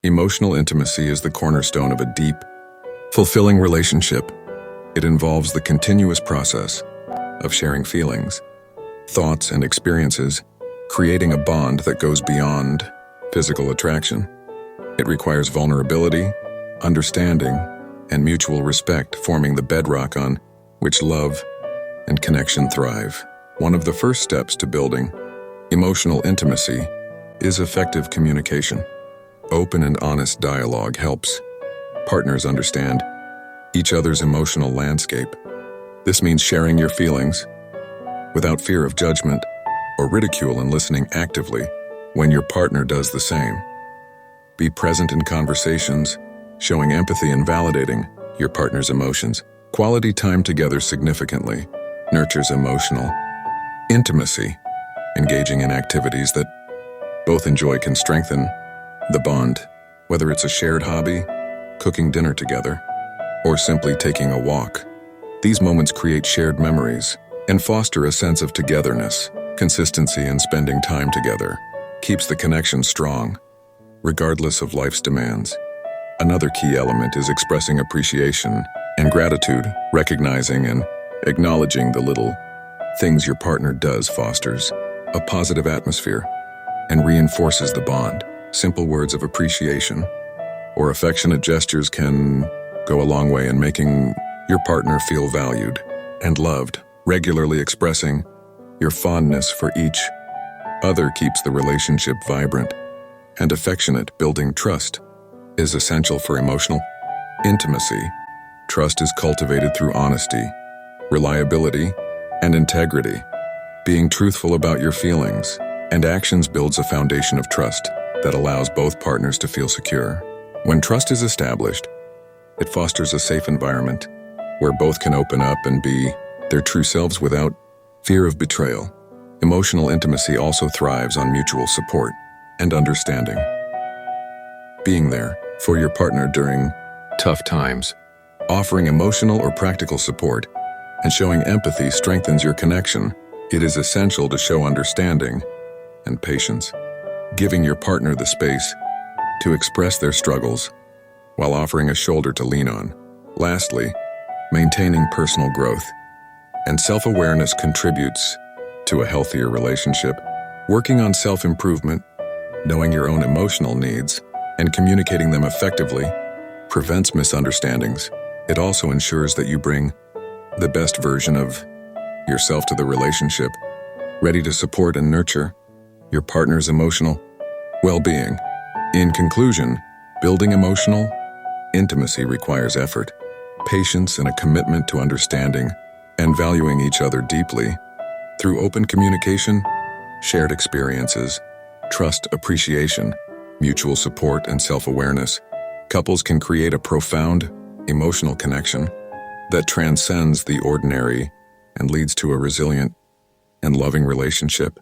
Emotional intimacy is the cornerstone of a deep, fulfilling relationship. It involves the continuous process of sharing feelings, thoughts, and experiences, creating a bond that goes beyond physical attraction. It requires vulnerability, understanding, and mutual respect, forming the bedrock on which love and connection thrive. One of the first steps to building emotional intimacy is effective communication. Open and honest dialogue helps partners understand each other's emotional landscape. This means sharing your feelings without fear of judgment or ridicule and listening actively when your partner does the same. Be present in conversations, showing empathy and validating your partner's emotions. Quality time together significantly nurtures emotional intimacy. Engaging in activities that both enjoy can strengthen the bond, whether it's a shared hobby, cooking dinner together, or simply taking a walk. These moments create shared memories and foster a sense of togetherness. Consistency in spending time together keeps the connection strong, regardless of life's demands. Another key element is expressing appreciation and gratitude. Recognizing and acknowledging the little things your partner does fosters a positive atmosphere and reinforces the bond. Simple words of appreciation or affectionate gestures can go a long way in making your partner feel valued and loved. Regularly expressing your fondness for each other keeps the relationship vibrant and affectionate. Building trust is essential for emotional intimacy. Trust is cultivated through honesty, reliability, and integrity. Being truthful about your feelings and actions builds a foundation of trust that allows both partners to feel secure. When trust is established, it fosters a safe environment where both can open up and be their true selves without fear of betrayal. Emotional intimacy also thrives on mutual support and understanding. Being there for your partner during tough times, offering emotional or practical support, and showing empathy strengthens your connection. It is essential to show understanding and patience, giving your partner the space to express their struggles while offering a shoulder to lean on. Lastly, maintaining personal growth and self-awareness contributes to a healthier relationship. Working on self-improvement, knowing your own emotional needs, and communicating them effectively prevents misunderstandings. It also ensures that you bring the best version of yourself to the relationship, ready to support and nurture your partner's emotional well-being. In conclusion, building emotional intimacy requires effort, patience, and a commitment to understanding and valuing each other deeply. Through open communication, shared experiences, trust, appreciation, mutual support, and self-awareness, couples can create a profound emotional connection that transcends the ordinary and leads to a resilient and loving relationship.